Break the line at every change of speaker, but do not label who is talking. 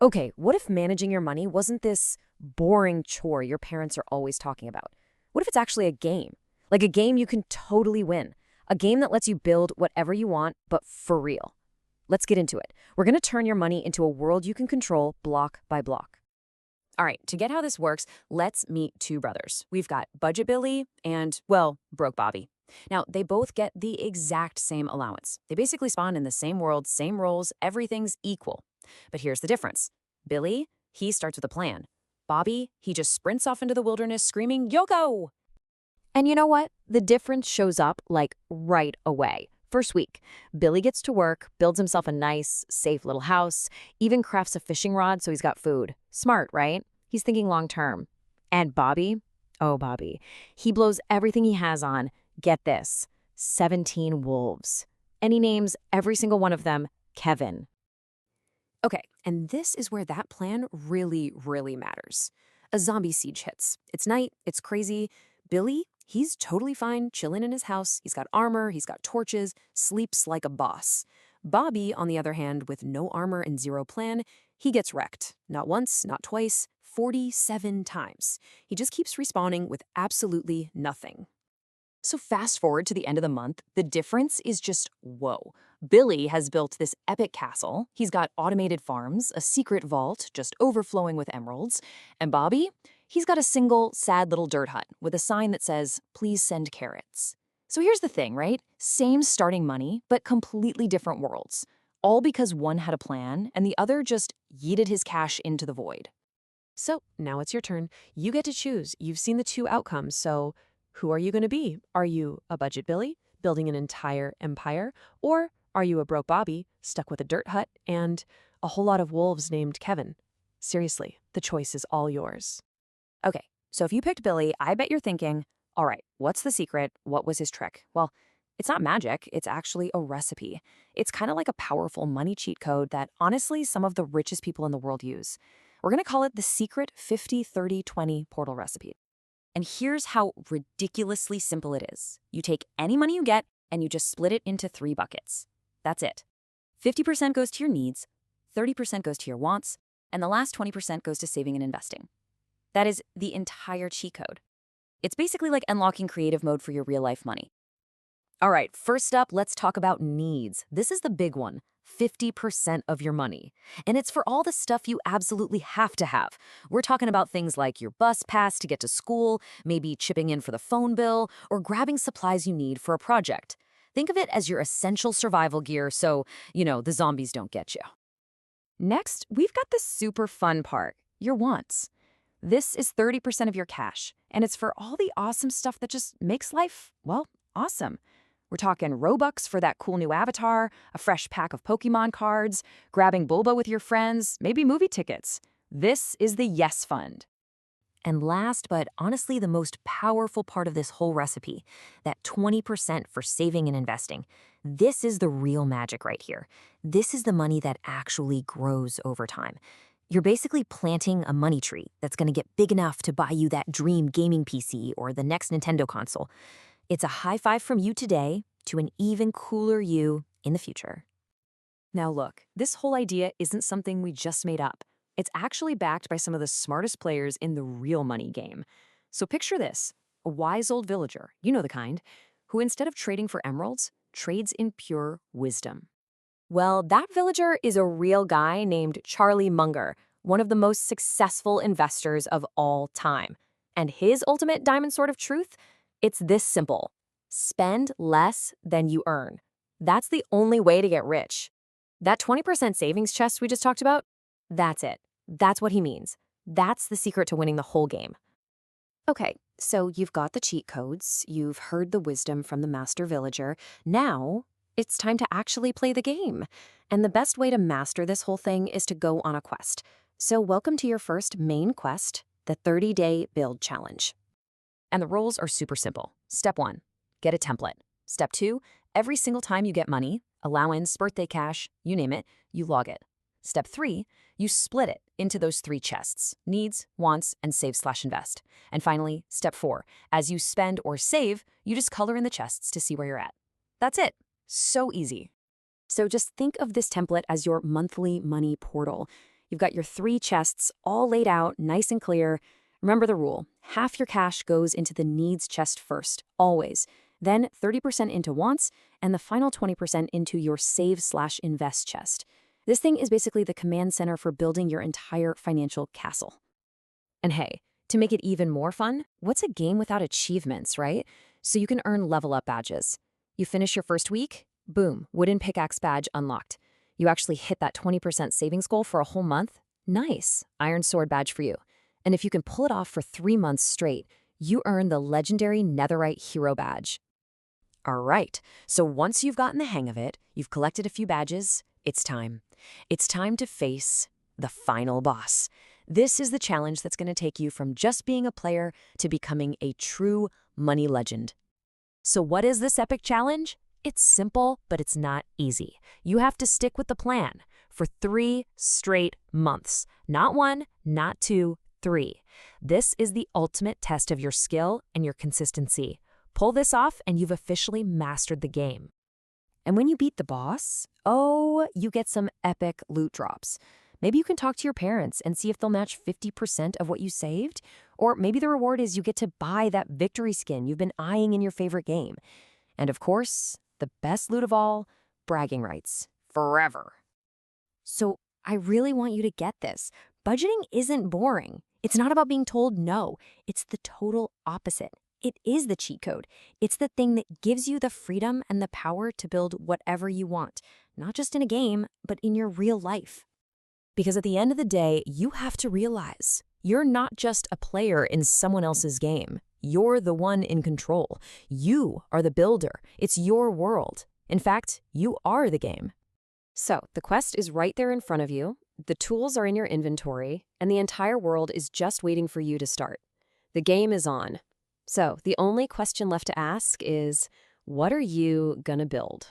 Okay, what if managing your money wasn't this boring chore your parents are always talking about? What if it's actually a game? Like a game you can totally win. A game that lets you build whatever you want, but for real. Let's get into it. We're going to turn your money into a world you can control block by block. All right, to get how this works, let's meet two brothers. We've got Budget Billy and, well, Broke Bobby. Now, they both get the exact same allowance. They basically spawn in the same world, same roles, everything's equal. But here's the difference. Billy, he starts with a plan. Bobby, he just sprints off into the wilderness screaming, "Yo-go!" And you know what? The difference shows up like right away. First week, Billy gets to work, builds himself a nice, safe little house, even crafts a fishing rod so he's got food. Smart, right? He's thinking long term. And Bobby, oh Bobby, he blows everything he has on, get this, 17 wolves. And he names every single one of them Kevin. Okay, and this is where that plan really, really matters. A zombie siege hits. It's night, it's crazy. Billy, he's totally fine, chilling in his house. He's got armor, he's got torches, sleeps like a boss. Bobby, on the other hand, with no armor and zero plan, he gets wrecked. Not once, not twice, 47 times. He just keeps respawning with absolutely nothing. So fast forward to the end of the month, the difference is just whoa. Billy has built this epic castle. He's got automated farms, a secret vault just overflowing with emeralds. And Bobby, he's got a single, sad little dirt hut with a sign that says, "Please send carrots." So here's the thing, right? Same starting money, but completely different worlds. All because one had a plan and the other just yeeted his cash into the void. So now it's your turn. You get to choose. You've seen the two outcomes, so who are you going to be? Are you a Budget Billy, building an entire empire? Or are you a Broke Bobby, stuck with a dirt hut and a whole lot of wolves named Kevin? Seriously, the choice is all yours. Okay, so if you picked Billy, I bet you're thinking, all right, what's the secret? What was his trick? Well, it's not magic, it's actually a recipe. It's kind of like a powerful money cheat code that honestly some of the richest people in the world use. We're going to call it the secret 50-30-20 portal recipe. And here's how ridiculously simple it is. You take any money you get and you just split it into 3 buckets. That's it. 50% goes to your needs, 30% goes to your wants, and the last 20% goes to saving and investing. That is the entire cheat code. It's basically like unlocking creative mode for your real-life money. All right, first up, let's talk about needs. This is the big one. 50% of your money. And it's for all the stuff you absolutely have to have. We're talking about things like your bus pass to get to school, maybe chipping in for the phone bill, or grabbing supplies you need for a project. Think of it as your essential survival gear so, the zombies don't get you. Next, we've got the super fun part, your wants. This is 30% of your cash, and it's for all the awesome stuff that just makes life, well, awesome. We're talking Robux for that cool new avatar, a fresh pack of Pokemon cards, grabbing boba with your friends, maybe movie tickets. This is the Yes Fund. And last, but honestly the most powerful part of this whole recipe, that 20% for saving and investing. This is the real magic right here. This is the money that actually grows over time. You're basically planting a money tree that's going to get big enough to buy you that dream gaming PC or the next Nintendo console. It's a high five from you today to an even cooler you in the future. Now look, this whole idea isn't something we just made up. It's actually backed by some of the smartest players in the real money game. So picture this, a wise old villager, you know the kind, who instead of trading for emeralds, trades in pure wisdom. Well, that villager is a real guy named Charlie Munger, one of the most successful investors of all time. And his ultimate diamond sword of truth? It's this simple. Spend less than you earn. That's the only way to get rich. That 20% savings chest we just talked about, that's it. That's what he means. That's the secret to winning the whole game. Okay, so you've got the cheat codes, you've heard the wisdom from the master villager. Now, it's time to actually play the game. And the best way to master this whole thing is to go on a quest. So welcome to your first main quest, the 30-day build challenge. And the rules are super simple. Step 1, get a template. Step 2, every single time you get money, allowance, birthday cash, you name it, you log it. Step 3, you split it into those 3 chests, needs, wants, and save/invest. And finally, step 4, as you spend or save, you just color in the chests to see where you're at. That's it. So easy. So just think of this template as your monthly money portal. You've got your 3 chests all laid out, nice and clear. Remember the rule. Half your cash goes into the needs chest first, always. Then 30% into wants, and the final 20% into your save/invest chest. This thing is basically the command center for building your entire financial castle. And hey, to make it even more fun, what's a game without achievements, right? So you can earn level up badges. You finish your first week, boom, wooden pickaxe badge unlocked. You actually hit that 20% savings goal for a whole month? Nice, iron sword badge for you. And if you can pull it off for 3 months straight, you earn the legendary netherite hero badge. All right, so once you've gotten the hang of it, you've collected a few badges, it's time. It's time to face the final boss. This is the challenge that's going to take you from just being a player to becoming a true money legend. So what is this epic challenge? It's simple, but it's not easy. You have to stick with the plan for 3 straight months. Not 1, not 2, 3. This is the ultimate test of your skill and your consistency. Pull this off and you've officially mastered the game. And when you beat the boss, oh, you get some epic loot drops. Maybe you can talk to your parents and see if they'll match 50% of what you saved. Or maybe the reward is you get to buy that victory skin you've been eyeing in your favorite game. And of course, the best loot of all, bragging rights. Forever. So I really want you to get this. Budgeting isn't boring. It's not about being told no. It's the total opposite. It is the cheat code. It's the thing that gives you the freedom and the power to build whatever you want, not just in a game, but in your real life. Because at the end of the day, you have to realize you're not just a player in someone else's game. You're the one in control. You are the builder. It's your world. In fact, you are the game. So the quest is right there in front of you. The tools are in your inventory, and the entire world is just waiting for you to start. The game is on. So the only question left to ask is, what are you gonna build?